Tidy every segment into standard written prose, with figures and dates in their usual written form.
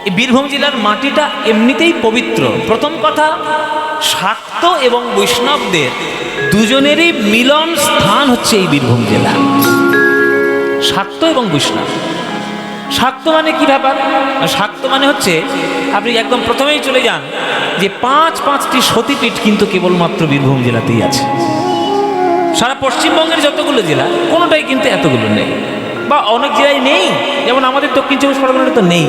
এই বীরভূম জেলার মাটিটা এমনিতেই পবিত্র। প্রথম কথা, শাক্ত এবং বৈষ্ণবদের দুজনেরই মিলন স্থান হচ্ছে এই বীরভূম জেলা। শাক্ত এবং বৈষ্ণব। শাক্ত মানে কি ব্যাপার? শাক্ত মানে হচ্ছে, আপনি একদম প্রথমেই চলে যান যে পাঁচটি সতীপীঠ কিন্তু কেবলমাত্র বীরভূম জেলাতেই আছে। সারা পশ্চিমবঙ্গের যতগুলো জেলা কোনোটাই কিন্তু এতগুলো নেই, বা অনেক জেলায় নেই। যেমন আমাদের দক্ষিণ চব্বিশ পরগনাতে তো নেই।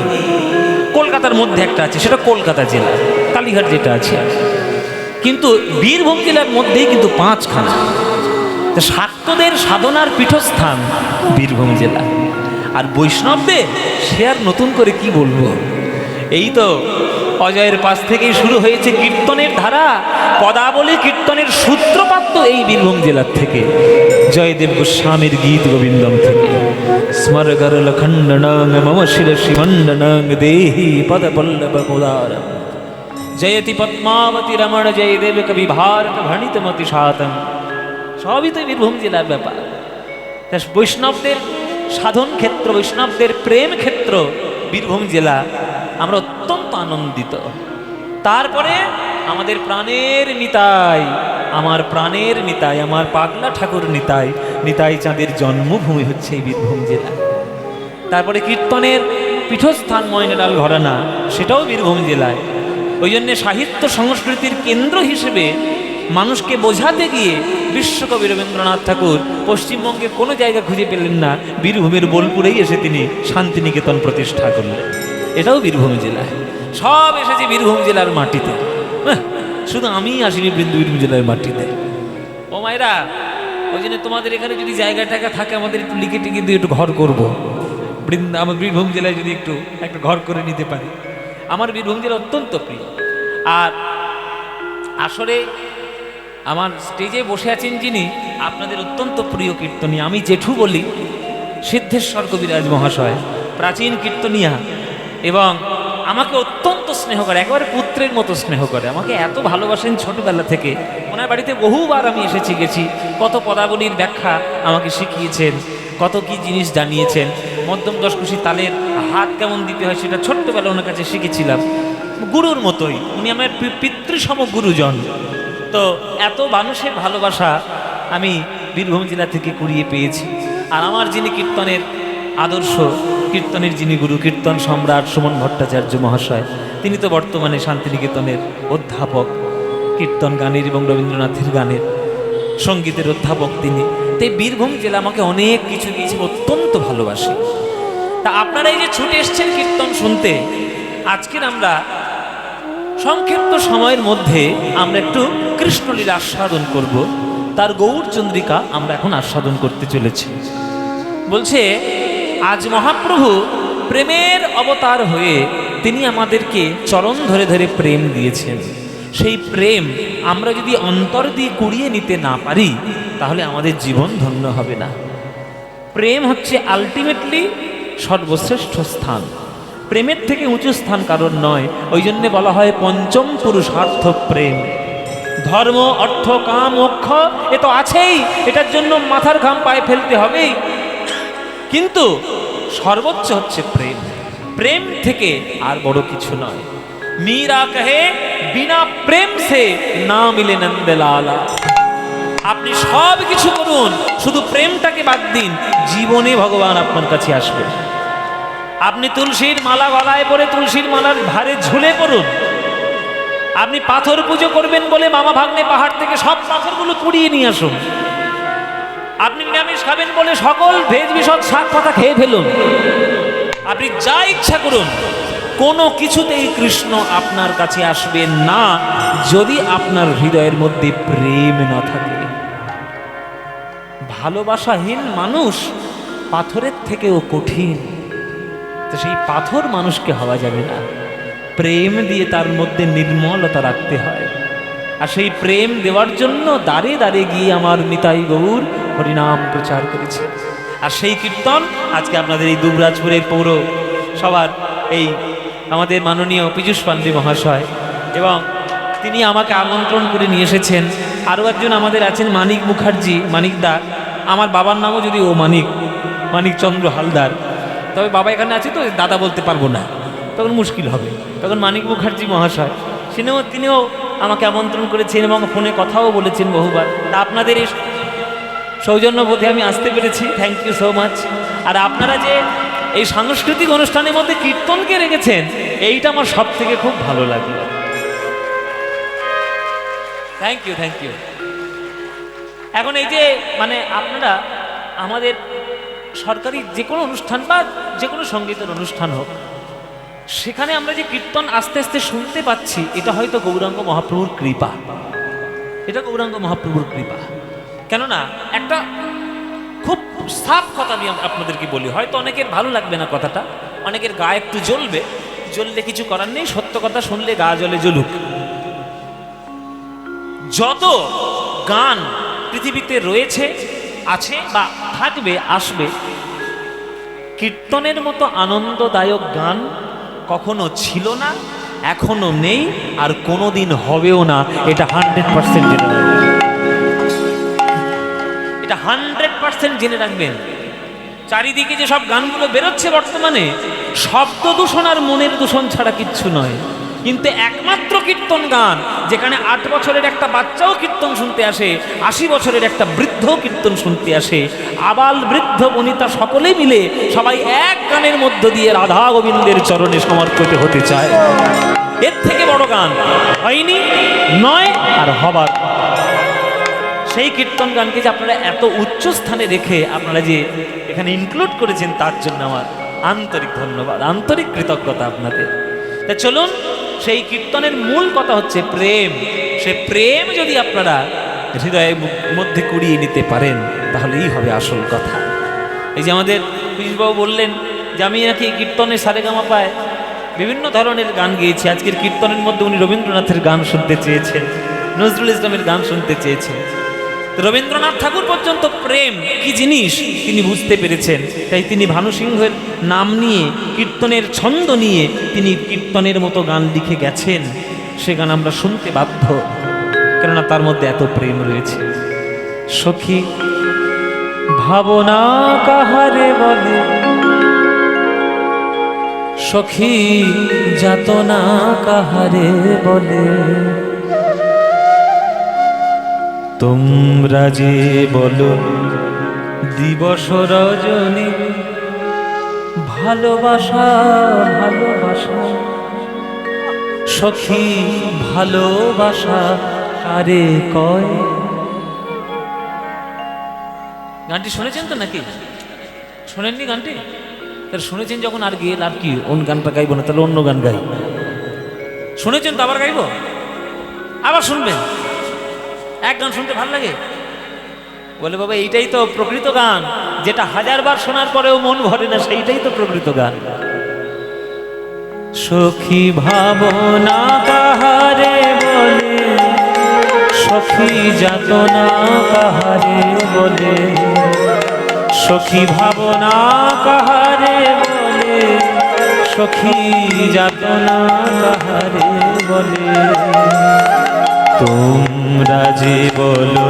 কলকাতার মধ্যে একটা আছে, সেটা কলকাতা জেলা, কালীঘাট যেটা আছে। কিন্তু বীরভূম জেলার মধ্যেই কিন্তু 5খানা। শাক্তদের সাধনার পীঠস্থান বীরভূম জেলা। আর বৈষ্ণবদের সে আর নতুন করে কি বলবো, এই তো অজয়ের পাশ থেকেই শুরু হয়েছে কীর্তনের ধারা। পদাবলী কীর্তনের সূত্রপাত তো এই বীরভূম জেলার থেকে, জয়দেব গোস্বামীর গীত গোবিন্দম থেকে। স্মরগরল খণ্ডনং মম শিরসি মণ্ডনং দেহি পদপল্লব মুদারম জয়তি পদ্মাবতী রমণ জয়দেব কবি ভারত ভণিতমতি সাতম। সবই তো বীরভূম জেলার ব্যাপার। বৈষ্ণবদের সাধন ক্ষেত্র, বৈষ্ণবদের প্রেম ক্ষেত্র বীরভূম জেলা। আমরা অত্যন্ত আনন্দিত। তারপরে আমাদের প্রাণের নিতাই, আমার প্রাণের নিতাই, আমার পাগলা ঠাকুর নিতাই, নিতাই চাঁদের জন্মভূমি হচ্ছে এই বীরভূম জেলা। তারপরে কীর্তনের পীঠস্থান ময়নাডাল ঘরানা, সেটাও বীরভূম জেলায়। ওই জন্যে সাহিত্য সংস্কৃতির কেন্দ্র হিসেবে মানুষকে বোঝাতে গিয়ে বিশ্বকবি রবীন্দ্রনাথ ঠাকুর পশ্চিমবঙ্গে কোনো জায়গা খুঁজে পেলেন না, বীরভূমের বোলপুরেই এসে তিনি শান্তিনিকেতন প্রতিষ্ঠা করলেন। এটাও বীরভূম জেলায়। সব এসেছে বীরভূম জেলার মাটিতে। শুধু আমিই আসিনি বীরভূম জেলার মাটিতে। ও মায়েরা, ওই জন্য তোমাদের এখানে যদি জায়গা টাকা থাকে, আমাদের একটু লিখে টিকে দিয়ে একটু ঘর করবো। আমার বীরভূম জেলায় যদি একটু একটা ঘর করে নিতে পারি। আমার বীরভূম জেলা অত্যন্ত প্রিয়। আর আসলে আমার স্টেজে বসে আছেন যিনি আপনাদের অত্যন্ত প্রিয় কীর্তনী, আমি জেঠু বলি, সিদ্ধেশ্বর কবিরাজ মহাশয়, প্রাচীন কীর্তনিয়া, এবং আমাকে অত্যন্ত স্নেহ করে, একেবারে পুত্রের মতো স্নেহ করে। আমাকে এত ভালোবাসেন ছোটবেলা থেকে। ওনার বাড়িতে বহুবার আমি এসেছি গেছি। কত পদাবলীর ব্যাখ্যা আমাকে শিখিয়েছেন, কত কি জিনিস জানিয়েছেন। মধ্যম দশকুশি তালের হাত কেমন দিতে হয় সেটা ছোট্টবেলা ওনার কাছে শিখেছিলাম, গুরুর মতোই। উনি আমার পিতৃসম গুরুজন। তো এত মানুষের ভালোবাসা আমি বীরভূম জেলা থেকে কুড়িয়ে পেয়েছি। আর আমার যিনি কীর্তনের আদর্শ, কীর্তনের যিনি গুরু, কীর্তন সম্রাট সুমন ভট্টাচার্য মহাশয়, তিনি তো বর্তমানে শান্তিনিকেতনের অধ্যাপক, কীর্তন গানের এবং রবীন্দ্রনাথের গানের সঙ্গীতের অধ্যাপক তিনি। তাই বীরভূম জেলা আমাকে অনেক কিছু দিয়েছে, অত্যন্ত ভালোবাসি। তা আপনারা এই যে ছুটে এসছেন কীর্তন শুনতে, আজকের আমরা সংক্ষিপ্ত সময়ের মধ্যে আমরা একটু কৃষ্ণলীলা আস্বাদন করব। তার গৌরচন্দ্রিকা আমরা এখন আস্বাদন করতে চলেছি। বলছে, আজ মহাপ্রভু প্রেমের অবতার হয়ে তিনি আমাদেরকে চরণ ধরে ধরে প্রেম দিয়েছেন। সেই প্রেম আমরা যদি অন্তর দিয়ে কুড়িয়ে নিতে না পারি, তাহলে আমাদের জীবন ধন্য হবে না। প্রেম হচ্ছে আলটিমেটলি সর্বশ্রেষ্ঠ স্থান। প্রেমের থেকে উঁচু স্থান কারণ নয়। ওই জন্যে বলা হয় পঞ্চম পুরুষার্থ প্রেম। ধর্ম, অর্থ, কাম, মোক্ষ এ তো আছেই, এটার জন্য মাথার ঘাম পায়ে ফেলতে হবেই। কিন্তু সর্বোচ্চ হচ্ছে প্রেম। প্রেম থেকে আর বড় কিছু নয়। মীরা কহে বিনা প্রেম সে না মিলে নন্দলালা। আপনি সব কিছু করুন, শুধু প্রেমটাকে বাদ দিন, জীবনে ভগবান আপনার কাছে আসবে। আপনি তুলসীর মালা গলায় পরে তুলসীর মালার ভারে ঝুলে পড়ুন। আপনি পাথর পুজো করবেন বলে মামা ভাগ্নে পাহাড় থেকে সব পাথরগুলো কুড়িয়ে নিয়ে আসুন। আপনি নিরামিষ খাবেন বলে সকল ভেজ বিষদ শাক পাতা খেয়ে ফেলুন। আপনি যা ইচ্ছা করুন, কোনো কিছুতেই কৃষ্ণ আপনার কাছে আসবেন না যদি আপনার হৃদয়ের মধ্যে প্রেম না থাকে। ভালোবাসাহীন মানুষ পাথরের থেকেও কঠিন। তো সেই পাথর মানুষকে হওয়া যাবে না, প্রেম দিয়ে তার মধ্যে নির্মলতা রাখতে হয়। আর সেই প্রেম দেওয়ার জন্য দাঁড়ে দাঁড়ে গিয়ে আমার নিতাই গৌর হরিনাম প্রচার করেছে। আর সেই কীর্তন আজকে আপনাদের এই দুবরাজপুরের পৌর সবার এই আমাদের মাননীয় পীযূষ পান্ডে মহাশয়, এবং তিনি আমাকে আমন্ত্রণ করে নিয়ে এসেছেন। আরও একজন আমাদের আছেন মানিক মুখার্জি, মানিকদা। আমার বাবার নামও যদি ও মানিক, মানিকচন্দ্র হালদার, তবে বাবা এখানে আছে তো দাদা বলতে পারবো না। তখন মুশকিল হবে। তখন মানিক মুখার্জি মহাশয় তিনিও আমাকে আমন্ত্রণ করেছেন এবং ফোনে কথাও বলেছেন বহুবার। তা আপনাদের এই সৌজন্যবোধে আমি আসতে পেরেছি, থ্যাংক ইউ সো মাচ। আর আপনারা যে এই সাংস্কৃতিক অনুষ্ঠানের মধ্যে কীর্তনকে রেখেছেন, এইটা আমার সব থেকে খুব ভালো লাগলো। Thank you, thank you. এখন এই যে মানে আপনারা আমাদের সরকারি যে কোনো অনুষ্ঠান বা যে কোনো সঙ্গীতের অনুষ্ঠান হোক, সেখানে আমরা যে কীর্তন আস্তে আস্তে শুনতে পাচ্ছি, এটা হয়তো গৌরাঙ্গ মহাপ্রভুর কৃপা। এটা গৌরাঙ্গ মহাপ্রভুর কৃপা। কেননা একটা খুব সাফ কথা আমি আপনাদেরকে বলি, হয়তো অনেকের ভালো লাগবে না কথাটা, অনেকের গা একটু জ্বলবে, জ্বললে কিছু করার নেই, সত্য কথা শুনলে গা জ্বলে জ্বলুক। যত গান পৃথিবীতে রয়েছে, আছে বা থাকবে, আসবে, কীর্তনের মতো আনন্দদায়ক গান কখনো ছিল না, এখনো নেই, আর কোনোদিন হবেও না। এটা 100% জেনে রাখবেন। এটা 100% জেনে রাখবেন। চারিদিকে যে সব গানগুলো বেরোচ্ছে বর্তমানে, শব্দ দূষণ আর মনের দূষণ ছাড়া কিচ্ছু নয়। কিন্তু একমাত্র কীর্তন গান, যেখানে 8 বছরের একটা বাচ্চাও কীর্তন শুনতে আসে, 80 বছরের একটা বৃদ্ধ কীর্তন শুনতে আসে, আবাল বৃদ্ধ বনিতা সকলেই মিলে সবাই এক গানের মধ্য দিয়ে রাধা গোবিন্দের চরণে সমর্পিত হতে চায়। এর থেকে বড় গান হয়নি, নয়, আর হবার। সেই কীর্তন গানকে যে আপনারা এত উচ্চ স্থানে রেখে আপনারা যে এখানে ইনক্লুড করেছেন, তার জন্য আমার আন্তরিক ধন্যবাদ, আন্তরিক কৃতজ্ঞতা আপনাদের। তা চলুন, সেই কীর্তনের মূল কথা হচ্ছে প্রেম। সে প্রেম যদি আপনারা হৃদয়ের মধ্যে কুড়িয়ে নিতে পারেন, তাহলেই হবে আসল কথা। এই যে আমাদের পীযূষবাবু বললেন যে আমি নাকি কীর্তনের সারেগামা পায় বিভিন্ন ধরনের গান গেয়েছি। আজকের কীর্তনের মধ্যে উনি রবীন্দ্রনাথের গান শুনতে চেয়েছেন, নজরুল ইসলামের গান শুনতে চেয়েছেন। রবীন্দ্রনাথ ঠাকুর পর্যন্ত প্রেম কি জিনিস তিনি বুঝতে পেরেছেন, তাই তিনি ভানু সিংহের নাম নিয়ে, কীর্তনের ছন্দ নিয়ে তিনি কীর্তনের মতো গান লিখে গেছেন। সে গান আমরা শুনতে বাধ্য, কেননা তার মধ্যে এত প্রেম রয়েছে। সখী ভাবনা কাহারে বলে, সখী যাতনা কাহারে বলে, তোমরা যে বলো দিবস রজনী, ভালোবাসা ভালোবাসা, সখী ভালোবাসা কারে কয়। গানটি শুনেছেন তো নাকি? শোনেননি গানটি? তাহলে শুনেছেন যখন আর গেল আর কি, অন্য গানটা গাইব না, তাহলে অন্য গান গাই। শুনেছেন তো আবার গাইব, আবার শুনবেন। এক গান শুনতে ভালো লাগে, বলে বাবা এইটাই তো প্রকৃত গান, যেটা 1000 বার শোনার পরেও মন ভরে না, সেইটাই তো প্রকৃত গান। সখী ভাবনা কাহারে বলে, সখী যাতনা কাহারে বলে, সখী ভাবনা কাহারে বলে, সখী যাতনা কাহারে বলে, তোমরা যে বলো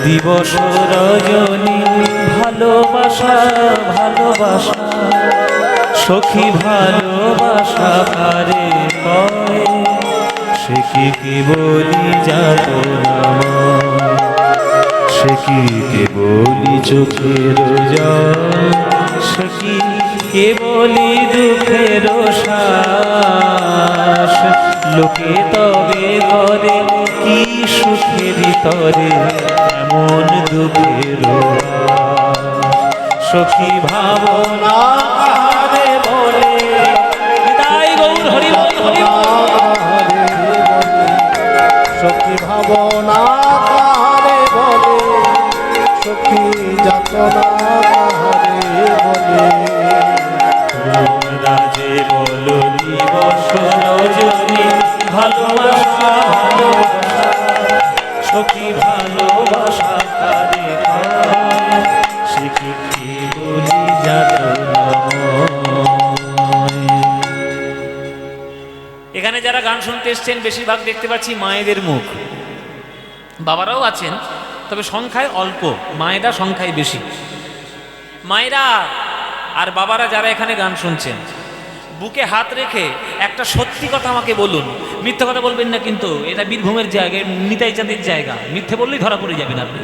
দিবস রজনী, ভালোবাসা ভালোবাসা, সখী ভালোবাসা কারে কয়। সে কি বলি যাতনা, সে কি বলি চোখের জল, সে কি বলি দুঃখের শ্বাস। লোকে তবে করে কি সুখের তরে, এমন দুঃখের সখী ভাবনা কাহারে বলে। তাই গৌর হরি বল, হরি সখী ভাবনা কাহারে বলে, সখী যাতনা কাহারে বলে, তোমরা যে বলো দিবস রজনী, ভালোবাসা ভালোবাসা, সখী ভালোবাসা কারে কয়। সে কি বলি যাতনা। এখানে যারা গান শুনতে এসছেন বেশিরভাগ দেখতে পাচ্ছি মায়েদের মুখ, বাবারাও আছেন, তবে সংখ্যায় অল্প, মায়েরা সংখ্যায় বেশি। মায়েরা আর বাবারা যারা এখানে গান শুনছেন, বুকে হাত রেখে একটা সত্যি কথা আমাকে বলুন, মিথ্যে কথা বলবেন না কিন্তু, এটা বীরভূমের জায়গা, নিতাই চাঁদের জায়গা, মিথ্যে বললেই ধরা পড়ে যাবেন আপনি,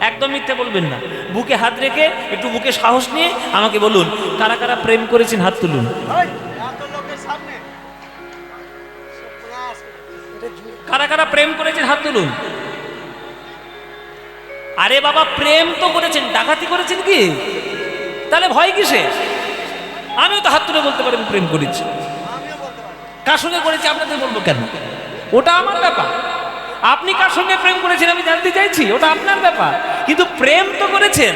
একদম মিথ্যে বলবেন না। বুকে হাত রেখে একটু বুকে সাহস নিয়ে আমাকে বলুন, কারা কারা প্রেম করেছেন হাত তুলুন। কারা কারা প্রেম করেছেন হাত তুলুন। আরে বাবা, প্রেম তো করেছেন, ডাকাতি করেছেন কি? তাহলে ভয় কিসে? আমিও তো হাত তুলে বলতে পারি প্রেম করেছি। কার সঙ্গে করেছি আপনাদের বলবো কেন? ওটা আমার ব্যাপার। আপনি কার সঙ্গে প্রেম করেছেন আমি জানতে চাইছি, ওটা আপনার ব্যাপার। কিন্তু প্রেম তো করেছেন।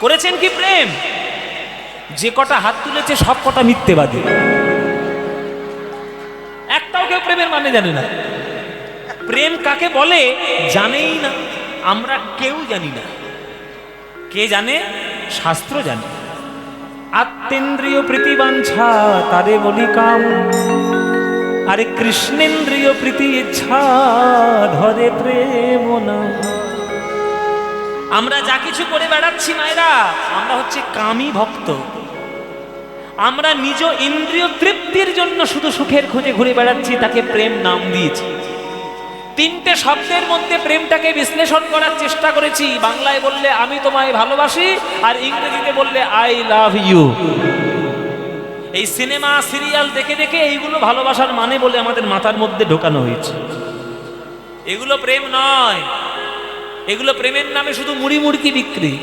করেছেন কি প্রেম? যে কটা হাত তুলেছে সব কটা মিথ্যেবাদী, একটাও কেউ প্রেমের মানে জানে না। প্রেম কাকে বলে জানেই না, আমরা কেউ জানি না। কে জানে? শাস্ত্র জানে। আত্মেন্দ্রিয় প্রীতিবাঞ্ছা তারে বলি কাম, আরে কৃষ্ণেন্দ্রিয় প্রীতি ইচ্ছা ধরে প্রেম না। আমরা যা কিছু করে বেড়াচ্ছি মায়েরা, আমরা হচ্ছে কামী ভক্ত। আমরা নিজ ইন্দ্রিয় তৃপ্তির জন্য শুধু সুখের খোঁজে ঘুরে বেড়াচ্ছি, তাকে প্রেম নাম দিয়েছি। তিনটে শব্দের মধ্যে প্রেমটাকে বিশ্লেষণ করার চেষ্টা করেছি। বাংলায় বললে আমি তোমায় ভালোবাসি, আর ইংরেজিতে বললে আই লাভ ইউ। এই সিনেমা সিরিয়াল দেখে দেখে এইগুলো ভালোবাসার মানে বলে আমাদের মাথার মধ্যে ঢোকানো হয়েছে। এগুলো প্রেম নয়, এগুলো প্রেমের নামে শুধু মুড়ি মুড়কি বিক্রি।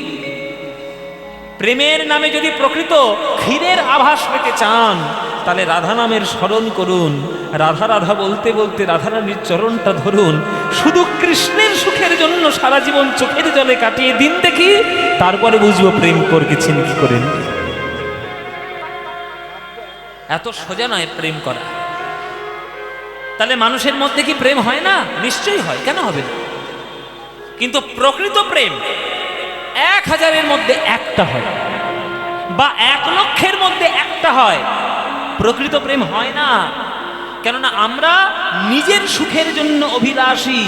প্রেমের নামে যদি প্রকৃত ক্ষীরের আভাস পেতে চান, তাহলে রাধা নামের স্মরণ করুন। রাধা রাধা বলতে বলতে রাধারানীর চরণটা ধরুন। শুধু কৃষ্ণের সুখের জন্য সারা জীবন চোখের জলে কাটিয়ে দিন দেখি, তারপরে বুঝবো প্রেম করেছেন কি করেন। এত সোজা নয় প্রেম করা। তাহলে মানুষের মধ্যে কি প্রেম হয় না? নিশ্চয়ই হয়, কেন হবে না? কিন্তু প্রকৃত প্রেম 1000-এর মধ্যে একটা হয়, বা 1,00,000-এর মধ্যে একটা হয়। প্রকৃত প্রেম হয় না। কেননা আমরা নিজের সুখের জন্য অভিলাষী।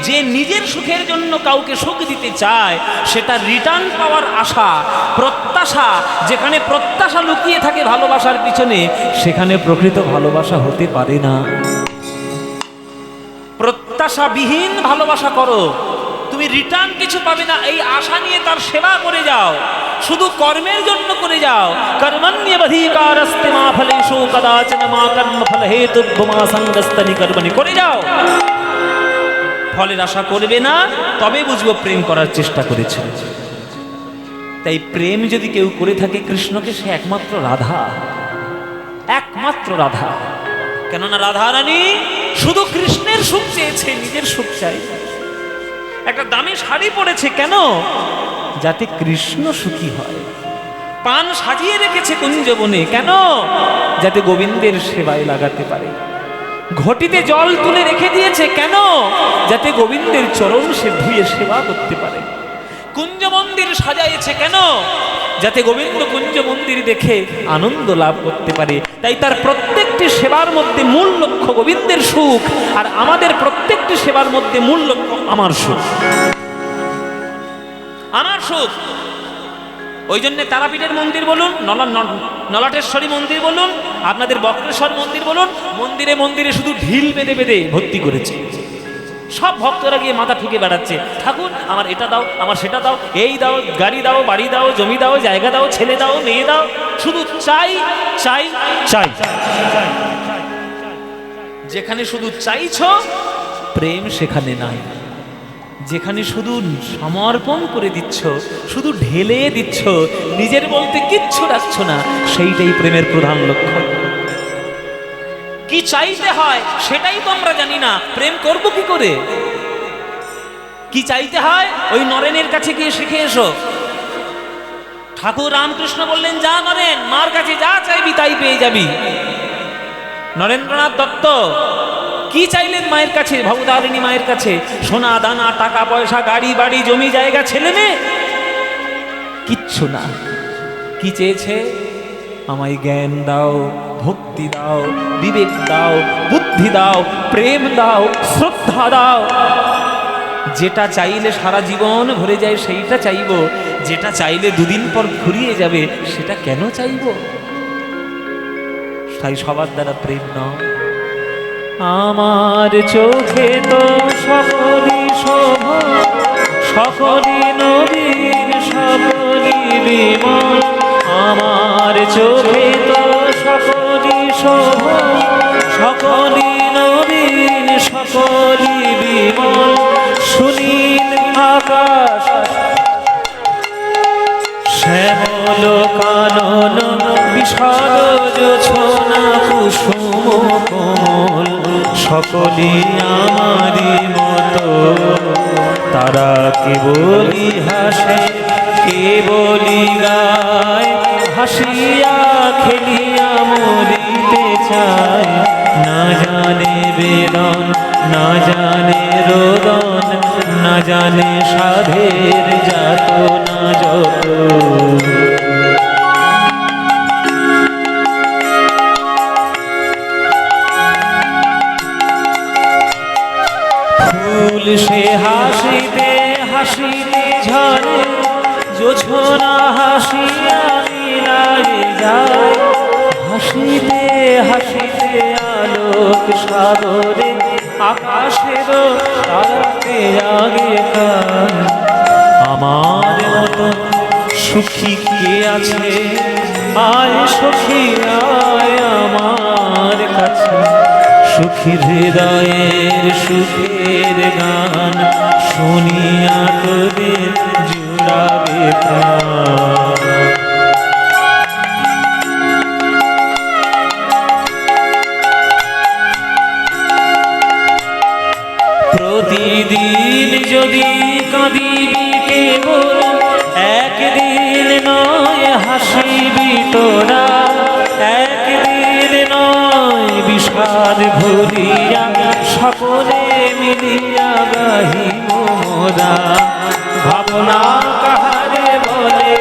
যে নিজের সুখের জন্য কাউকে সুখ দিতে চায়, সেটা রিটার্ন পাওয়ার আশা, প্রত্যাশা, যেখানে প্রত্যাশা লুকিয়ে থাকে ভালোবাসার পিছনে, সেখানে প্রকৃত ভালোবাসা হতে পারে না। প্রত্যাশাবিহীন ভালোবাসা করো, তুমি রিটার্ন কিছু পাবে না, এই আশা নিয়ে তার সেবা করে যাও, শুধু কর্মের জন্য করে যাও। কর্মণ্যবধিকারস্তে মা ফলেষু কদাচন মা কর্ম ফল হেতুর্ভুমা সঙ্গস্তনি কর্মণি, করে যাও। ফলের আশা করবে না, তবে বুঝবো প্রেম করার চেষ্টা করেছে। তাই প্রেম যদি কেউ করে থাকে কৃষ্ণকে, সে একমাত্র রাধা, একমাত্র রাধা। কেননা রাধা রানী শুধু কৃষ্ণের সুখ চেয়েছে, নিজের সুখ চাই। একটা দামি শাড়ি পরেছে কেন? যাতে কৃষ্ণ সুখী হয়। পান সাজিয়ে রেখেছে কুঞ্জবনে কেন? যাতে গোবিন্দের সেবায় লাগাতে পারে। ঘটিতে জল তুলে রেখে দিয়েছে কেন? যাতে গোবিন্দের চরণ সে ধুয়ে সেবা করতে পারে। কুঞ্জ মন্দির সাজাইছে কেন? যাতে গোবিন্দ কুঞ্জ মন্দির দেখে আনন্দ লাভ করতে পারে। তাই তার প্রত্যেকটি সেবার মধ্যে মূল লক্ষ্য গোবিন্দের সুখ, আর আমাদের প্রত্যেকটি সেবার মধ্যে মূল লক্ষ্য আমার সুখ, আমার সুখ। ওই জন্য তারাপীঠের মন্দির বলুন, নলাটেশ্বরী মন্দির বলুন, আপনাদের বক্রেশ্বর মন্দির বলুন, মন্দিরে মন্দিরে শুধু ঢিল বেঁধে বেঁধে ভর্তি করেছে। সব ভক্তরা গিয়ে মাথা ঠুকে বেড়াচ্ছে, ঠাকুর আমার এটা দাও, আমার সেটা দাও, এই দাও, গাড়ি দাও, বাড়ি দাও, জমি দাও, জায়গা দাও, ছেলে দাও, মেয়ে দাও, শুধু চাই চাই চাই। যেখানে শুধু চাইছো প্রেম সেখানে নাই। যেখানে শুধু সমর্পণ করে দিচ্ছ, শুধু ঢেলে দিচ্ছ, নিজের বলতে কিচ্ছু রাখছো না, সেইটাই প্রেমের প্রধান লক্ষ্য। কি চাইতে হয় সেটাই তো আমরা জানি না, প্রেম করব কি করে? কি চাইতে হয় ওই নরেনের কাছে গিয়ে শিখে এসো। ঠাকুর রামকৃষ্ণ বললেন, যা নরেন, মার কাছে যা চাইবি তাই পেয়ে যাবি। নরেন্দ্রনাথ দত্ত কি চাইলেন মায়ের কাছে, ভবতারিণী মায়ের কাছে? সোনা দানা, টাকা পয়সা, গাড়ি বাড়ি, জমি জায়গা, ছেলে মেয়ে? কিচ্ছু না। কি চেয়েছে? আমায় জ্ঞান দাও, ভক্তি দাও, বিবেক দাও, বুদ্ধি দাও, প্রেম দাও, শ্রদ্ধা দাও। যেটা চাইলে সারা জীবন ভরে যায় সেইটা চাইবো, যেটা চাইলে দুদিন পর ফুরিয়ে যাবে সেটা কেন চাইবো? তাই সবার দ্বারা প্রেম নয়। আমার চোখে তো সকলই শোভা, সকলই নবীন, সকলই বিমল। আমার চোখে তো সকলই শোভা, সকলই নবীন, সকলই বিমল। সুনীল আকাশ, শ্যামল কানন, বিশাল জোছনা, কুসুম কোমল। সকলই আমারই মতো, তারা কেবলই হাসে, কেবলই গায়। হাসিয়া খেলিয়া মরিতে চায়, না জানে বেদন, না জানে রোদন, না জানে সাধের যাতনা যত। ফুল সে হাসিতে হাসিতে ঝরে, জোছনা হাসিয়া মিলায়ে যায়। হাসিতে হাসিতে আলোক সাগরে, আকাশের তারাতে জাগে কান। আমার মতো সুখী কে আছে, আয় সখী আয় আমার কাছে। সুখী হৃদয়ের সুখের গান, শুনিয়া তোদের জুড়াবে প্রাণ। প্রতিদিন যদি কাঁদিবি কেবল, একদিন নয় হাসিবি তোরা। একদিন নয় বিষাদ ভুলিয়া, সকলে মিলিয়া গাহিব মোরা। ভাবনা কাহারে বলে,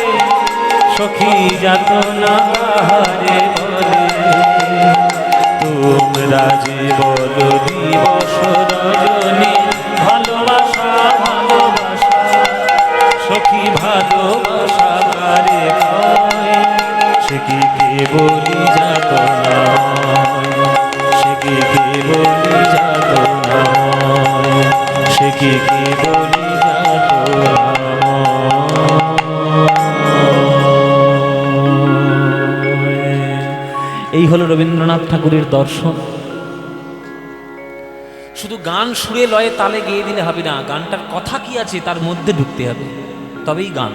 সখী যাতনা কাহারে বলে। তোমরা যে বলো দিবস রজনী, ভালোবাসা ভালোবাসা, সখী ভালোবাসা কারে কয়। সে কি কেবলই যাতনা, সে কি কেবলই যাতনা, সে কি কেবলই যাতনা। এই হলো রবীন্দ্রনাথ ঠাকুরের দর্শন। শুধু গান সুরে লয়ে তালে গেয়ে দিলে হবে না, গানটার কথা কি আছে তার মধ্যে ঢুকতে হবে, তবেই গান।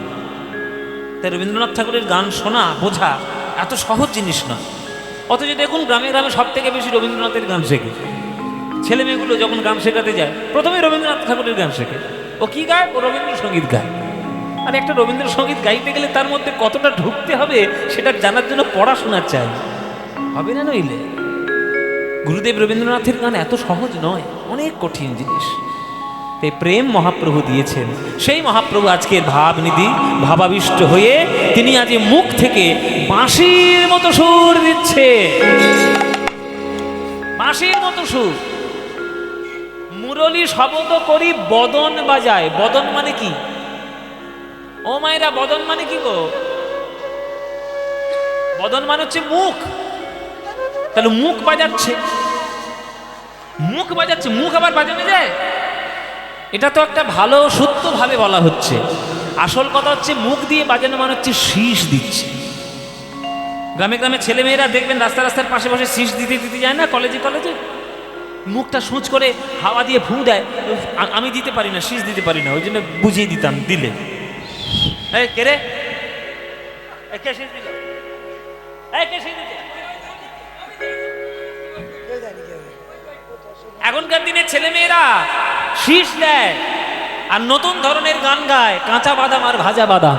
তাই রবীন্দ্রনাথ ঠাকুরের গান শোনা বোঝা এত সহজ জিনিস না। অথচ দেখুন গ্রামে গ্রামে সব থেকে বেশি রবীন্দ্রনাথের গান শেখে। ছেলে মেয়েগুলো যখন গান শেখাতে যায়, প্রথমে রবীন্দ্রনাথ ঠাকুরের গান শেখে। ও কি গায়? ও রবীন্দ্রসঙ্গীত গায়। আর একটা রবীন্দ্রসঙ্গীত গাইতে গেলে তার মধ্যে কতটা ঢুকতে হবে সেটা জানার জন্য পড়াশোনা চাই, হবে না নইলে। গুরুদেব রবীন্দ্রনাথের গান এত সহজ নয়, অনেক কঠিন জিনিস। তাই প্রেম মহাপ্রভু দিয়েছেন, সেই মহাপ্রভু আজকে ভাবনিধি ভাবাবিষ্ট হয়ে তিনি আজ মুখ থেকে বাঁশির মতো সুর দিচ্ছে। বাঁশির মতো সুর। মুরলী শব্দ করি বদন বাজায়। বদন মানে কি? ও মায়েরা, বদন মানে কি গো? বদন মানে হচ্ছে মুখ। তাহলে মুখ বাজাচ্ছে, মুখ বাজাচ্ছে, মুখ আবার বাজানো যায়? এটা তো একটা ভালো সত্যভাবে বলা হচ্ছে। আসল কথা হচ্ছে মুখ দিয়ে বাজানো মানে হচ্ছে শীষ দিচ্ছে। গ্রামে গ্রামে ছেলে মেয়েরা দেখবেন রাস্তা রাস্তার পাশে বসে শীষ দিতে দিতে যায় না কলেজে কলেজে, মুখটা সূচ করে হাওয়া দিয়ে ফু দেয়। আমি দিতে পারি না, শীষ দিতে পারি না, ওই জন্য বুঝিয়ে দিতাম দিলে। এই কে রে? কে শীষ দিল? এই কে শীষ দিতে? এখনকার দিনে ছেলে মেয়েরা শীষ দেয় আর নতুন ধরনের গান গায়, কাঁচা বাদাম আর ভাজা বাদাম।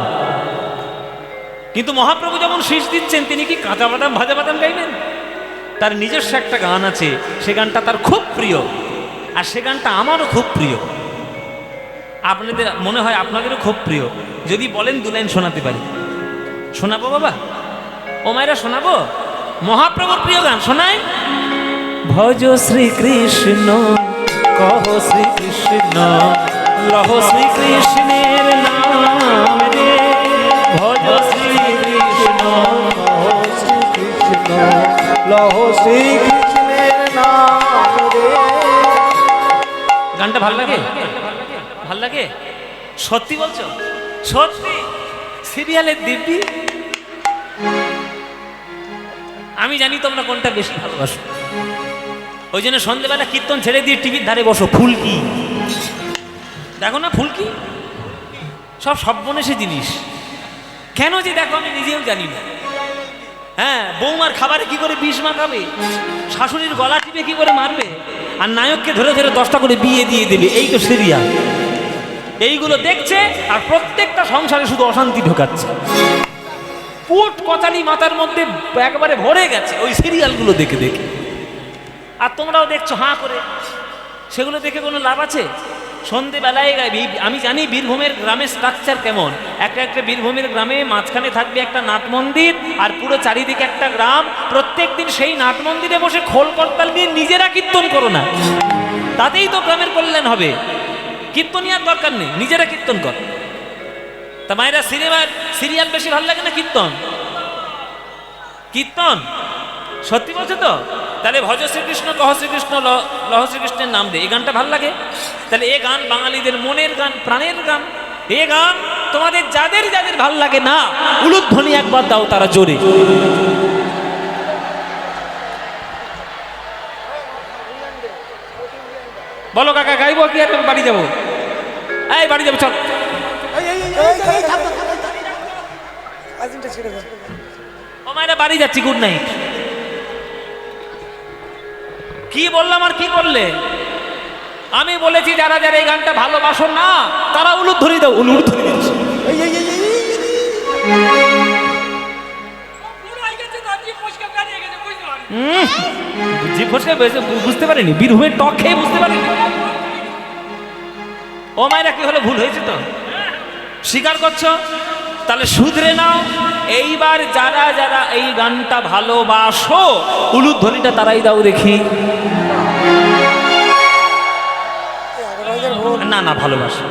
কিন্তু মহাপ্রভু যখন শীষ দিচ্ছেন, তিনি কি কাঁচা বাদাম ভাজা বাদাম গাইবেন? তার নিজস্ব একটা গান আছে, সে গানটা তার খুব প্রিয়, আর সে গানটা আমারও খুব প্রিয়। আপনাদের মনে হয় আপনাদেরও খুব প্রিয়। যদি বলেন দু লাইন শোনাতে পারি। শোনাবো বাবা? ও মায়েরা শোনাবো? মহাপ্রভুর প্রিয় গান শোনাই। ভজ শ্রীকৃষ্ণ, কহ শ্রীকৃষ্ণ, লহ শ্রীকৃষ্ণের নাম রে। ভজ শ্রীকৃষ্ণ, কহ শ্রীকৃষ্ণ, লহ শ্রীকৃষ্ণের নাম রে। গানটা ভাল লাগে? ভাল লাগে? সত্যি বলছো? সত্যি? সিরিয়ালের দিব্যি? আমি জানি তোমরা কোনটা বেশি ভালোবাসো। ওই জন্য সন্ধ্যেবেলা কীর্তন ছেড়ে দিয়ে টিভির ধারে বসো। ফুলকি দেখো না, ফুলকি সব সর্বনেশে জিনিস। কেন যে দেখো আমি নিজেও জানি না। হ্যাঁ, বৌমার খাবারে কি করে বিষ মাখাবে, শাশুড়ির গলা টিপে কি করে মারবে, আর নায়ককে ধরে ধরে 10টা করে বিয়ে দিয়ে দেবে। এই তো সিরিয়াল। এইগুলো দেখছে আর প্রত্যেকটা সংসারে শুধু অশান্তি ঢোকাচ্ছে। পুট কচালি মাথার মধ্যে একবারে ভরে গেছে ওই সিরিয়ালগুলো দেখে দেখে। আর তোমরাও দেখছো হাঁ করে। সেগুলো দেখে কোনো লাভ আছে? সন্ধেবেলায় আমি জানি বীরভূমের গ্রামের স্ট্রাকচার কেমন। একটা বীরভূমের গ্রামে মাঝখানে থাকবে একটা নাট মন্দির, আর পুরো চারিদিকে একটা গ্রাম। প্রত্যেক দিন সেই নাট মন্দিরে বসে খোল করতাল নিয়ে নিজেরা কীর্তন করো না, তাতেই তো গ্রামের কল্যাণ হবে। কীর্তনিয়ার দরকার নেই, নিজেরা কীর্তন কর। তা মায়েরা সিরিয়াল বেশি ভালো লাগে না কীর্তন? কীর্তন সত্যি বলছো তো? তাহলে ভজ শ্রীকৃষ্ণ কহ শ্রীকৃষ্ণ লহ শ্রীকৃষ্ণের নাম দে, এই গানটা ভাল লাগে? তাহলে এ গান বাঙালিদের মনের গান, প্রাণের গান। এ গান তোমাদের যাদের যাদের ভাল লাগে না, উলুধ্বনি একবার দাও তারা জোরে। বলো কাকা, গাইবো কি আর বাড়ি যাবো? এই বাড়ি যাবো, চল। ও মায়েরা বাড়ি যাচ্ছি, গুড নাইট। কি বললাম আর কি করলে? আমি বলেছি যারা যারা এই গানটা ভালোবাসো না তারা উলুধ্বনি দাও। উলুধ্বনি দিচ্ছি। বুঝতে পারিনি, বীরভূমের টক খেয়ে বুঝতে পারিনি। ও মায়েরা কি হলো, ভুল হয়েছে তো? স্বীকার করছো? তাহলে শুধরে নাও। এইবার যারা যারা এই গানটা ভালোবাসো উলুধ্বনিটা তারাই দাও দেখি। না না, ভালোবাসো।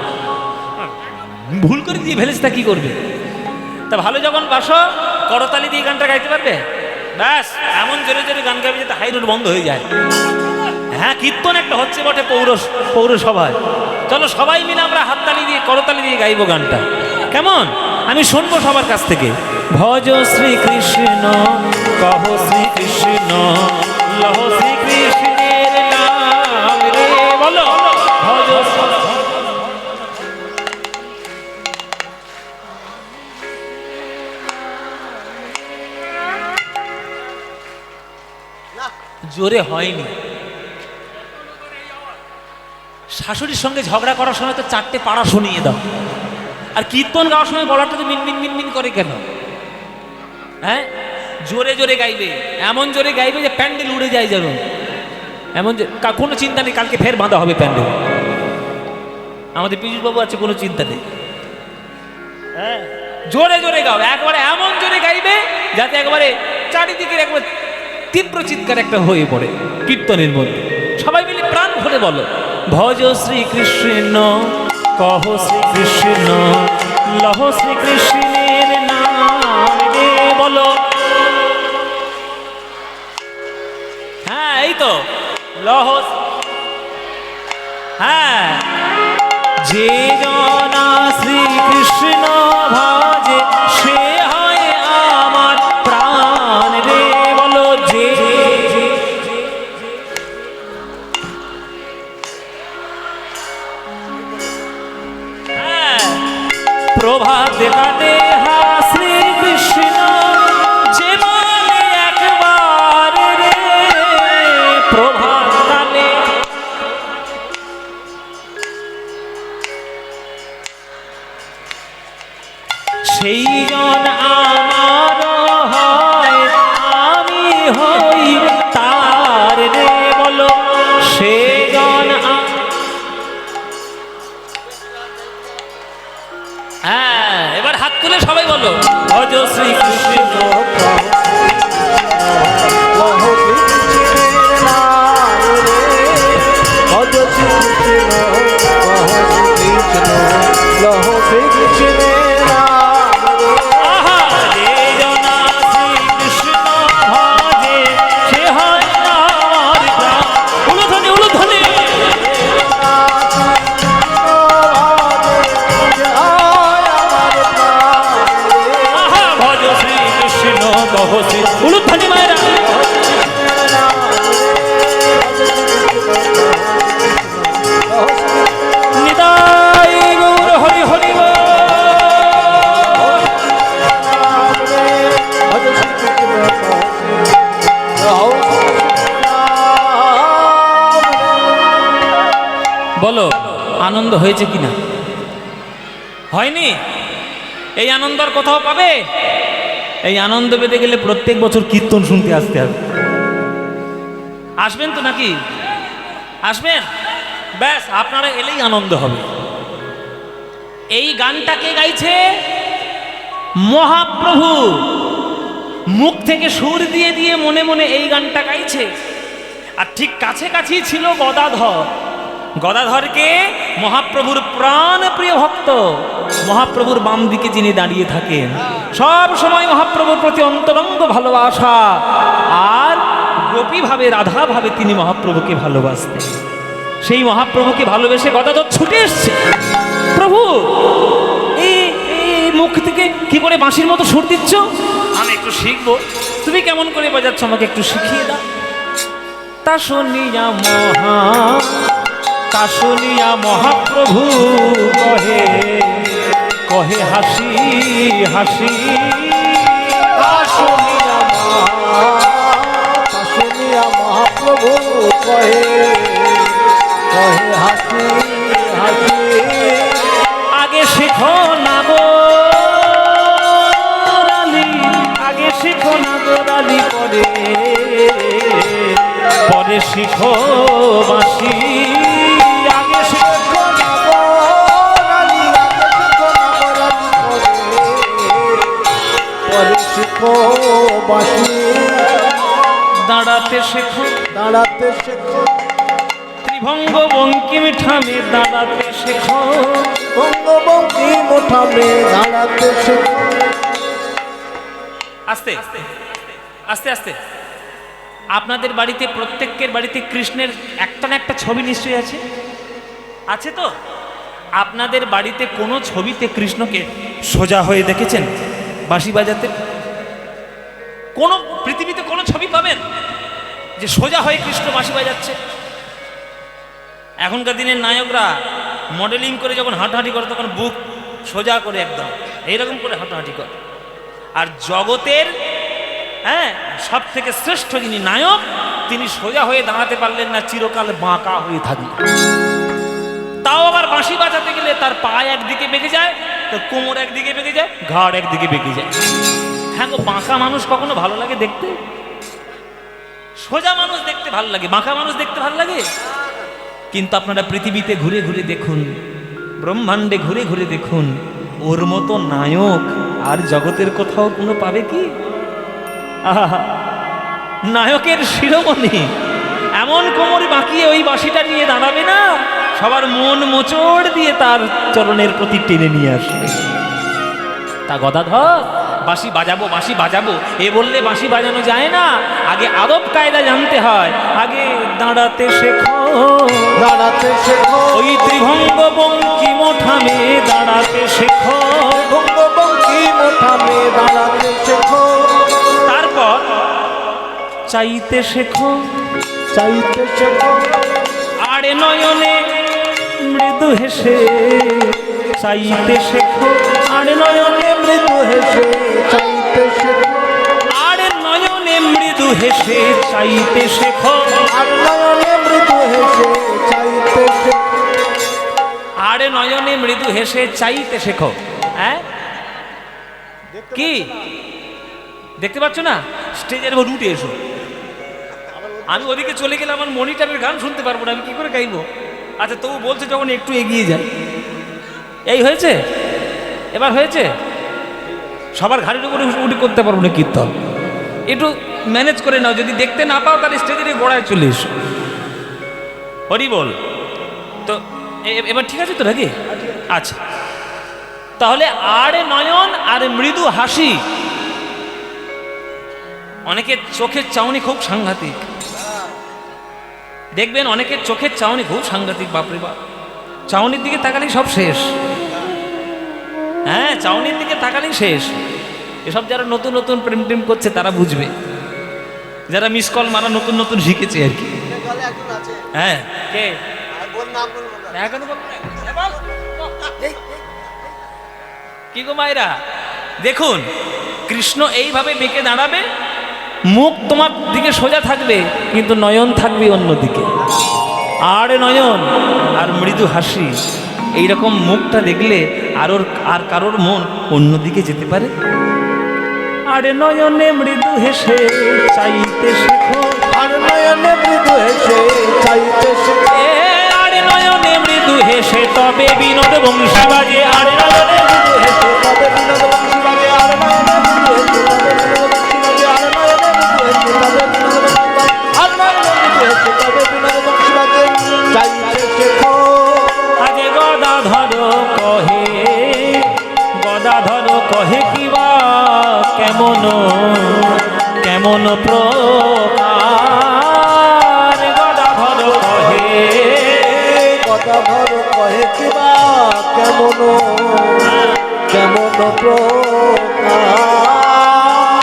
ভুল করে দিয়ে ফেলেছে, তা কি করবে? তা ভালো যখন বাসো করতালি দিয়ে গানটা গাইতে পারবে? ব্যাস, এমন জোরে জোরে গান গাইবে যাতে হাই রোড বন্ধ হয়ে যায়। হ্যাঁ, কীর্তন একটা হচ্ছে বটে পৌরসভায়। চলো সবাই মিলে আমরা হাততালি দিয়ে করতালি দিয়ে গাইবো গানটা, কেমন? আমি শুনবো সবার কাছ থেকে। ভজ শ্রীকৃষ্ণ কহ শ্রীকৃষ্ণ লহ শ্রীকৃষ্ণের নাম রে। বলো ভজ। জোরে হয়নি। শাশুড়ির সঙ্গে ঝগড়া করার সময় তো 4টে পাড়া শুনিয়ে দাও, আর কীর্তন গাওয়ার সময় গলাটা তো মিনমিন মিনমিন করে কেন? হ্যাঁ, জোরে জোরে গাইবে, এমন জোরে গাইবে যে প্যান্ডেল উড়ে যায় যেন। এমন যে কোনো চিন্তা নেই, কালকে ফের বাঁধা হবে প্যান্ডেল। আমাদের পীযুষবাবু আছে, কোনো চিন্তা নেই। হ্যাঁ, জোরে জোরে গাও, একবারে এমন জোরে গাইবে যাতে একবারে চারিদিকের একবার তীব্র চিৎকার একটা হয়ে পড়ে কীর্তনের মধ্যে। সবাই মিলে প্রাণ ভরে বলো ভজ শ্রীকৃষ্ণ কহ শ্রীকৃষ্ণ লহ শ্রীকৃষ্ণের নাম রে। বলো। হ্যাঁ, এই তো লহ। হ্যাঁ, যে জনা শ্রীকৃষ্ণ ভজে সে হয় আমার প্রাণ রে। বলো যে। প্রভাত কাটে হা শ্রীকৃষ্ণ যে বলে একবার রে। প্রভাত কালে সেই জন আমার হয়, আমি হই তার রে। বলো সেই জন। হ্যাঁ, এবার হাত তুলে সবাই বলো আনন্দ হয়েছে কিনা? হয়নি? এই আনন্দ আর কোথাও পাবে? এই আনন্দ পেতে গেলে প্রত্যেক বছর কীর্তন শুনতে আসতে হবে। আসবেন তো নাকি? আসবেন? ব্যাস, আপনারা এলেই আনন্দ হবে। এই গানটাকে গাইছে মহাপ্রভু, মুখ থেকে সুর দিয়ে দিয়ে মনে মনে এই গানটা গাইছে। আর ঠিক কাছাকাছি ছিল গদাধর। গদাধরকে মহাপ্রভুর প্রাণ প্রিয় ভক্ত, মহাপ্রভুর বাম দিকে যিনি দাঁড়িয়ে থাকেন, সব সময় মহাপ্রভুর প্রতি অন্তরঙ্গ ভালোবাসা, আর গোপীভাবে রাধাভাবে তিনি মহাপ্রভুকে ভালোবাসতেন। সেই মহাপ্রভুকে ভালোবেসে গদাধর ছুটে এসছে। প্রভু, এই মুখ থেকে কি করে বাঁশির মতো সুর দিচ্ছ? আমি একটু শিখবো। তুমি কেমন করে বাজাচ্ছ আমাকে একটু শিখিয়ে দাও। তা শুনিয়া মহাপ্রভু কহে কহে হাসি হাসি। তা শুনিয়া মহাপ্রভু কহে কহে হাসি হাসি। আগে শেখো না গোরালি, আগে শেখো না গোরালি, পরে পরে শিখো বাঁশি। আগে শেখো না গোরালি, আগে শিখো না গোরালি, পরে শিখো বাঁশি। দাঁড়াতে শেখো, দাঁড়াতে শেখো, ত্রিভঙ্গ বঙ্কিম ঠামে দাঁড়াতে শেখো। বঙ্গবঙ্গী মোঠামে দাঁড়াতে শেখো। আস্তে আস্তে আস্তে। আপনাদের বাড়িতে, প্রত্যেকের বাড়িতে কৃষ্ণের একটা না একটা ছবি নিশ্চয়ই আছে, আছে তো? আপনাদের বাড়িতে কোনো ছবিতে কৃষ্ণকে সোজা হয়ে দেখেছেন বাঁশি বাজাতে? কোনো পৃথিবীতে কোনো ছবি পাবেন যে সোজা হয়ে কৃষ্ণ বাঁশি বাজাচ্ছে? এখনকার দিনের নায়করা মডেলিং করে যখন হাঁটাহাঁটি করে তখন বুক সোজা করে একদম এইরকম করে হাঁটাহাঁটি করে। আর জগতের সব থেকে শ্রেষ্ঠ যিনি নায়ক, তিনি সোজা হয়ে দাঁড়াতে পারলেন না, চিরকাল বাঁকা হয়ে থাকলেন। তাও আবার বাঁশি বাজাতে গেলে তার পা একদিকে বেঁকে যায়, তার কোমর একদিকে বেঁকে যায়, ঘাড় একদিকে বেঁকে যায়। হ্যাঁ গো, বাঁকা মানুষ কখনো ভালো লাগে দেখতে? সোজা মানুষ দেখতে ভালো লাগে, বাঁকা মানুষ দেখতে ভালো লাগে? কিন্তু আপনারা পৃথিবীতে ঘুরে ঘুরে দেখুন, ব্রহ্মাণ্ডে ঘুরে ঘুরে দেখুন, ওর মতো নায়ক আর জগতের কোথাও কোনো পাবে কি? আহা, নায়কের শিরোমণি এমন কোমর বাঁকিয়ে ওই বাঁশিটা নিয়ে দাঁড়াবে না, সবার মন মোচড় দিয়ে তার চরণের প্রতি টেনে নিয়ে আসবে। তা গদাধর বাঁশি বাজাবো বাঁশি বাজাবো এ বললে বাঁশি বাজানো যায় না, আগে আদব কায়দা জানতে হয়। আগে দাঁড়াতে শেখো, দাঁড়াতে শেখো, ওই ত্রিভঙ্গ বঙ্কিম ঠামে দাঁড়াতে শেখো। বঙ্গবঙ্গী মোঠামে দাঁড়াতে শেখো। তারপর চাইতে শেখো, চাইতে শেখো, আড়ে নয়নে মৃদু হেসে চাইতে শেখো। আড়ে নয়নে মৃদু হেসে চাইতে শেখো। আড়ে নয়নে মৃদু হেসে চাইতে শেখো। আর নয়নে মৃদু হেসে চাইতে শেখো। আড়ে নয়নে মৃদু হেসে চাইতে শেখো। হ্যাঁ, কি দেখতে পাচ্ছ না? স্টেজের উপর উঠে এসো। আমি ওদিকে চলে গেলে আমার মনিটরের গান শুনতে পারবো না, আমি কি করে গাইবো? আচ্ছা, তবু বলছে যখন একটু এগিয়ে যায়। এই হয়েছে, এবার হয়েছে। সবার ঘাড়ির উপরে উঠে করতে পারবো না কীর্তন, একটু ম্যানেজ করে নাও। যদি দেখতে না পাও তাহলে স্টেজের গোড়ায় চলে এসো। হরি বল। তো এবার ঠিক আছে তো নাকি? আচ্ছা, তাহলে আড়ে নয়ন আর মৃদু হাসি। অনেকের চোখের চাউনি খুব সাংঘাতিক, দেখবেন অনেকের চোখের চাউনি খুব সাংঘাতিক। বাপরে বাপ, চাউনির দিকে তাকালেই সব শেষ। হ্যাঁ, চাউনির দিকে তাকালেই শেষ। এসব যারা নতুন নতুন প্রেম টেম করছে তারা বুঝবে, যারা মিস কল মারা নতুন নতুন শিখেছে আর কি। হ্যাঁ, কে কি গো মায়েরা, দেখুন কৃষ্ণ এইভাবে বেঁকে দাঁড়াবে, মুখ তোমার দিকে সোজা থাকবে কিন্তু নয়ন থাকবে অন্যদিকে। আর নয়ন আর মৃদু হাসি, এইরকম মুখটা দেখলে আর কারোর মন অন্যদিকে যেতে পারে? আরে নয়নে মৃদু হেসে চাইতে শেখো, আর নয়নে মৃদু হেসে চাইতে শেখো। আরে নয়নে মৃদু হেসে তবে বিনোদ বংশী বাজে, আরে নয়নে মৃদু হেসে তবে বিনোদ বংশী বাজে, আর নয়নে মৃদু হেসে তবে বিনোদ বংশী বাজে, আর নয়নে মৃদু হেসে তবে বিনোদ বংশী বাজে, আর নয়নে মৃদু হেসে তবে বিনোদ বংশী বাজে। চাইতে শেখো। আজে গদাধর কহে কিবা কেমন কেমন প্রকার, গদাধর কহে গদাধর কহে কিবা কেমন কেমন প্রকার।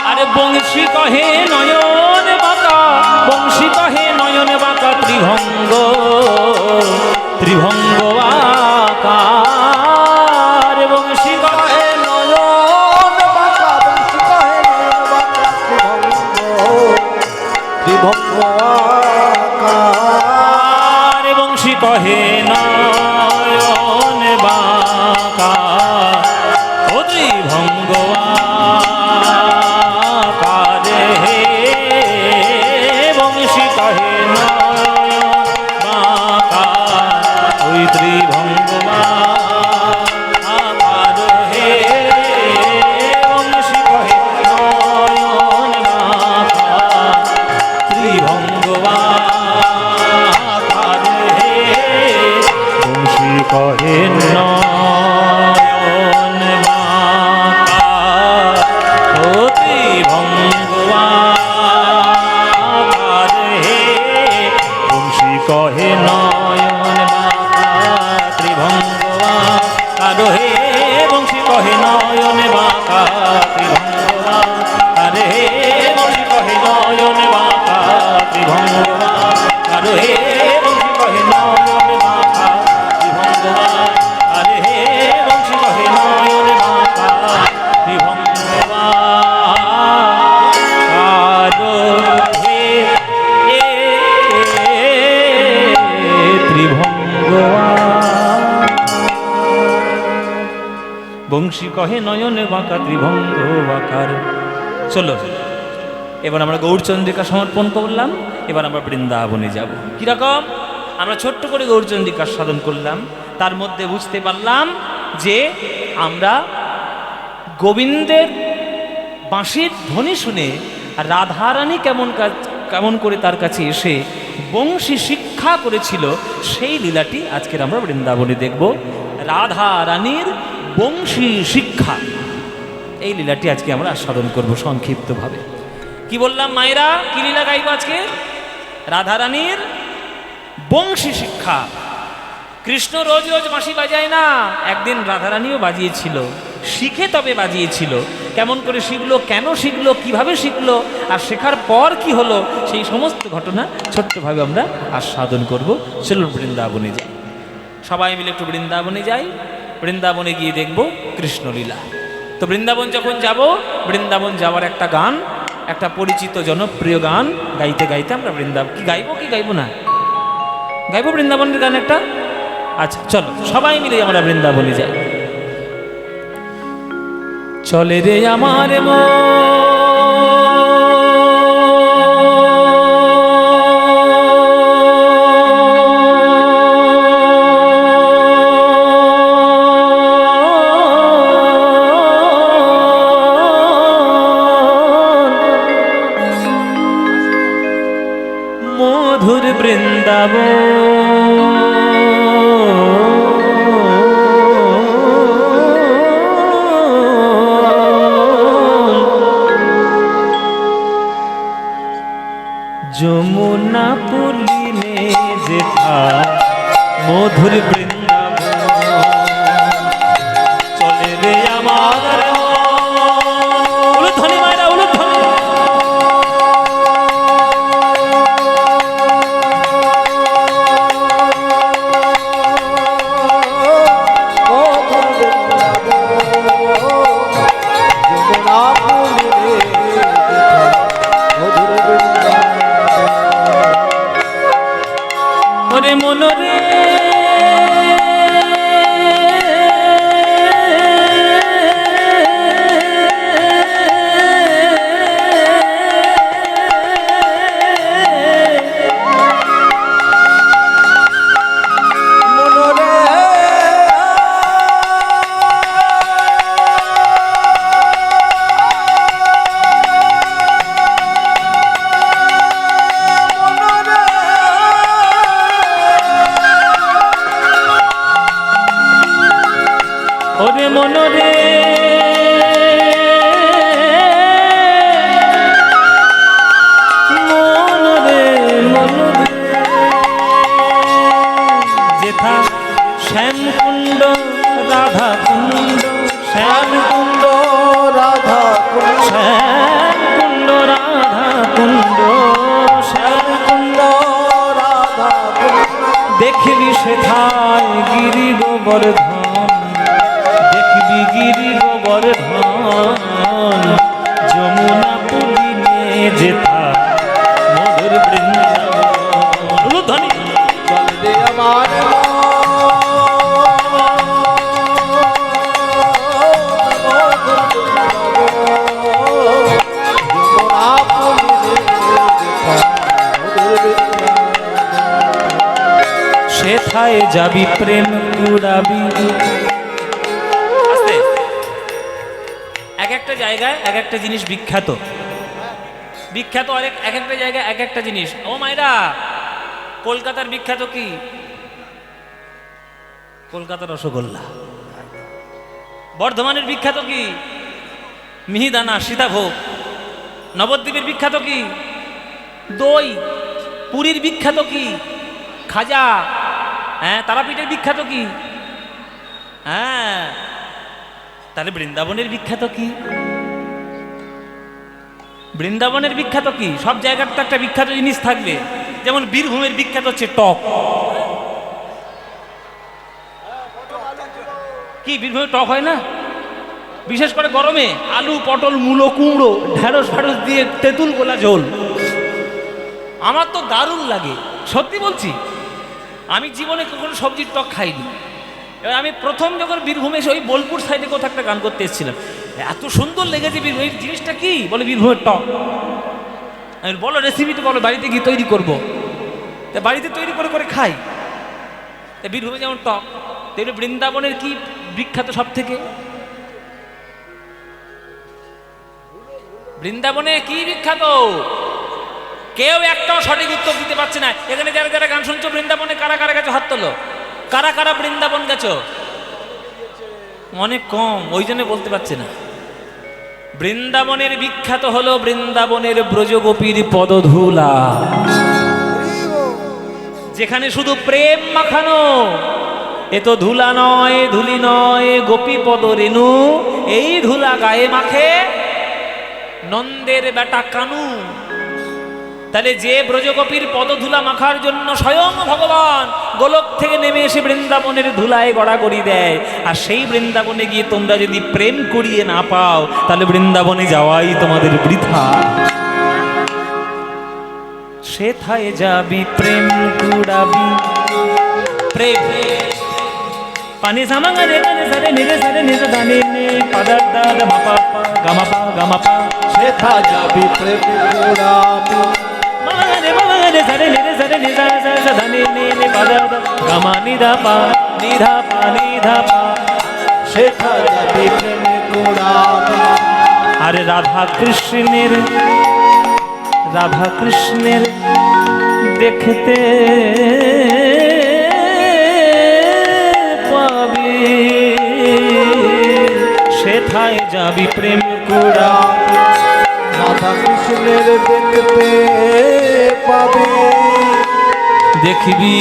আরে বংশী কহে নয়ন বাঁকা, বংশী কহে নয়ন বাঁকা ত্রিভঙ্গ ত্রিভঙ্গ আকার, বংশী কহে নয়ন বাঁকা, বংশী কহে নয়ন বাঁকা ত্রিভঙ্গ আকার। বংশী কহে নয়ন বাঁকা ও ত্রিভঙ্গ আকারে, বংশী কহে নয়ন বাঁকা ওই ত্রিভঙ্গ আকার হে, বংশী কহে নয়ন বাঁকা ত্রিভঙ্গ আকার হে, বংশী কহে নয়ন বাঁকা ও ত্রিভঙ্গ আকার হে, বংশী কহে নয়ন বাঁকা ত্রিভঙ্গ আকার হে, বংশী কহে নয়ন বাঁকা ত্রিভঙ্গ আকার হে, বংশী কহে নয়ন বাঁকা ত্রিভঙ্গ আকার হে, বংশী কহে নয়ন বাঁকা ত্রিভঙ্গ আকার হে, বংশী কহে নয়ন বাঁকা ত্রিভঙ্গ আকার হে, ত্রিভঙ্গ বংশী কহে নয়ন বাঁকা ত্রিভঙ্গ আকার। চলো এবার আমরা গৌরচন্দ্রিকা সমর্পণ করলাম, এবার আমরা বৃন্দাবনে যাব। কিরকম আমরা ছোট্ট করে গৌরচন্দ্রিকা সাধন করলাম, তার মধ্যে বুঝতে পারলাম যে আমরা গোবিন্দের বাঁশির ধ্বনি শুনে রাধারানী কেমন করে তার কাছে এসে বংশী শিক্ষা করেছিল, সেই লীলাটি আজকের আমরা বৃন্দাবনে দেখব। রাধা রানীর বংশী শিক্ষা, এই লীলাটি আজকে আমরা আস্বাদন করব সংক্ষিপ্তভাবে। কি বললাম মায়েরা, কি লীলা গাইব আজকে? রাধা রানীর বংশী শিক্ষা। কৃষ্ণ রোজ রোজ বাঁশি বাজায় না, একদিন রাধারানীও বাজিয়েছিল, শিখে তবে বাজিয়েছিল। কেমন করে শিখলো, কেন শিখলো, কিভাবে শিখলো, আর শেখার পর কি হলো, সেই সমস্ত ঘটনা ছোট্টভাবে আমরা আস্বাদন করব। চলুন বৃন্দাবনে যাই, সবাই মিলে একটু বৃন্দাবনে যাই। বৃন্দাবনে গিয়ে দেখব কৃষ্ণলীলা। তো বৃন্দাবন যখন যাব, বৃন্দাবন যাওয়ার একটা গান, একটা পরিচিত জনপ্রিয় গান গাইতে গাইতে আমরা বৃন্দাবন কি গাইবো না গাইবো বৃন্দাবনের গান একটা। আচ্ছা চলো সবাই মিলে আমরা বৃন্দাবনে যাই। চলে রে আমার মধুর বৃন্দাবন, যমুনা পুলিনে যেথা মধুর বৃন্দাবন। চলে রে আমার উলুধ্বনি মায়েরা, উলুধ্বনি। ওরে মনরে ওরে মনরে মনরে মনরে যেথা শ্যামকুণ্ড রাধা কুণ্ড শ্যামকুণ্ড রাধা কুণ্ড শ্যামকুণ্ড রাধা কুণ্ড শ্যামকুণ্ড রাধা কুণ্ড দেখবি সেথায় গিরি গোবর্ধন দেখবি গিরি গোবর্ধন যমুনা পুলিনে যেথা মধুর বৃন্দাবন ধ্বনি চল রে আমার সেথায় যাবি প্রেম কুড়াবি এক একটা জায়গায় এক একটা জিনিস বিখ্যাত বিখ্যাত এক একটা জায়গায় এক একটা জিনিস ও মাইরা কলকাতার বিখ্যাত কি কলকাতার রসগোল্লা বর্ধমানের বিখ্যাত কি মিহিদানা সীতাভোগ নবদ্বীপের বিখ্যাত কি দই পুরীর বিখ্যাত কি খাজা হ্যাঁ তারাপীঠের বিখ্যাত কি হ্যাঁ তাহলে বৃন্দাবনের বিখ্যাত কি বৃন্দাবনের বিখ্যাত কি সব জায়গার তো একটা বিখ্যাত জিনিস থাকবে যেমন বীরভূমের বিখ্যাত হচ্ছে টক কি বীরভূমে টক হয় না বিশেষ করে গরমে আলু পটল মূলো কুমড়ো ঢেঁড়স ফেড়স দিয়ে তেঁতুল গোলা ঝোল আমার তো দারুণ লাগে সত্যি বলছি আমি জীবনে কখনো সবজির টক খাইনি এবার আমি প্রথম যখন বীরভূমে এসে ওই বোলপুর সাইডে কোথাও একটা গান করতে এসেছিলাম এত সুন্দর লেগেছে বীরভূম এই জিনিসটা কি বলে বীরভূমের টক আমি বলো রেসিপিটা বলো বাড়িতে গিয়ে তৈরি করবো তা বাড়িতে তৈরি করে করে খাই তা বীরভূমে যেমন টক তেমনি বৃন্দাবনের কি বিখ্যাত সব থেকে বৃন্দাবনে কি বিখ্যাত কেউ একটাও সঠিক উত্তর দিতে পারছে না এখানে যারা যারা গান শুনছো বৃন্দাবনে কারা কারা গেছো হাত তোলো কারা কারা বৃন্দাবন গেছো অনেক কম ওই জন্য বলতে পারছে না বৃন্দাবনের বিখ্যাত হলো বৃন্দাবনের ব্রজগোপীর পদধূলা যেখানে শুধু প্রেম মাখানো এ তো ধুলা নয় ধুলি নয় গোপী পদ রেণু এই ধুলা গায়ে মাখে নন্দের বেটা কানু তাহলে যে ব্রজগোপীর পদধুলা মাখার জন্য স্বয়ং ভগবান গোলক থেকে নেমে এসে বৃন্দাবনের ধুলায় গড়াগড়ি দেয় আর সেই বৃন্দাবনে গিয়ে তোমরা যদি প্রেম করিয়ে না পাও তাহলে বৃন্দাবনে যাওয়াই তোমাদের বৃথা সেথায় যাবি প্রেম কুড়াবি প্রেম পানি সামাঙ্গা রে সারে নিরে সারে নিজ দানে নে পাদার দাদ মাপা গামাপা গামাপা সেথা যাবি প্রেম কুড়াবি রে সারে নিরে সারে নিজা সা দানে নে পাদার দাদ গামা নিধা পা নিধা পা সেথা যাবি প্রেম কুড়াবি আরে রাধা কৃষ্ণের দেখতে পাবি সেথায় যাবি প্রেম কুড়াবি রাধা কৃষ্ণের দেখতে পাবি দেখবি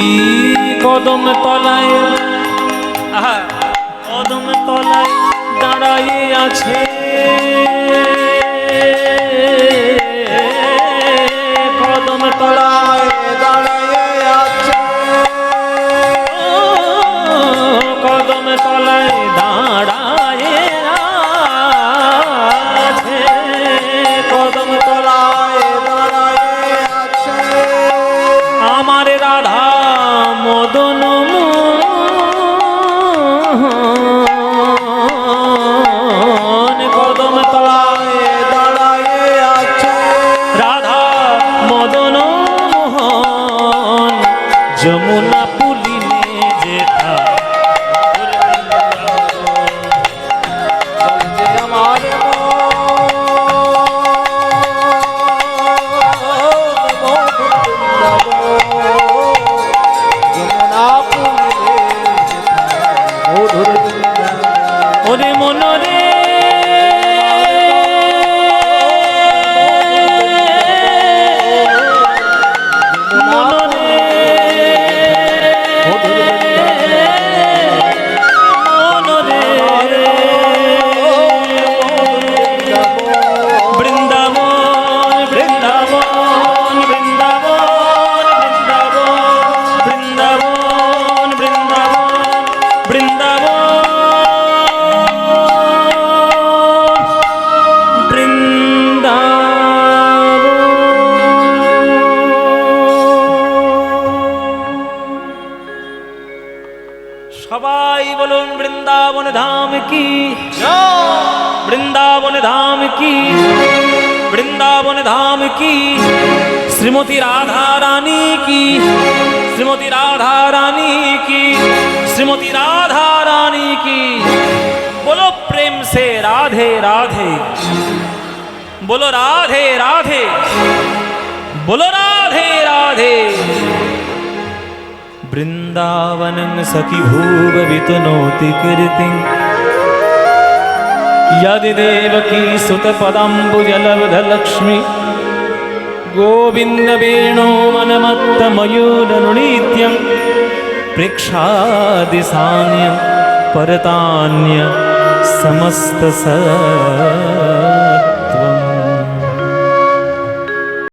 কদম তলায় কদম তলায় দাঁড়াইয়ে আছে কদম তলায় দাঁড়াইয়ে আছে কদম তলায় দাঁড়াইয়ে আছে কদম তলায় দাঁড়াইয়ে আছে আমার রাধা যমুনা পুলিনে যেথা চলছে আমার ওরে মনরে সবাই বলুন বৃন্দাবন ধাম কি, বৃন্দাবন ধাম কি, বৃন্দাবন ধাম কি, শ্রীমতী রাধা রানী কি, শ্রীমতী রাধা রানী কি, শ্রীমতী রাধা রানী কি। बोलो प्रेम से राधे राधे, बोलो राधे राधे, बोलो राधे राधे। वृंदावनं सखी भूव वितनोति कीर्तिं यदि देवकी सुतपदाम्बुजलब्धलक्ष्मी गोविन्द वेणो मनमत्तमयूरनुनित्यं प्रेक्षादिशान्यं परतान्य समस्त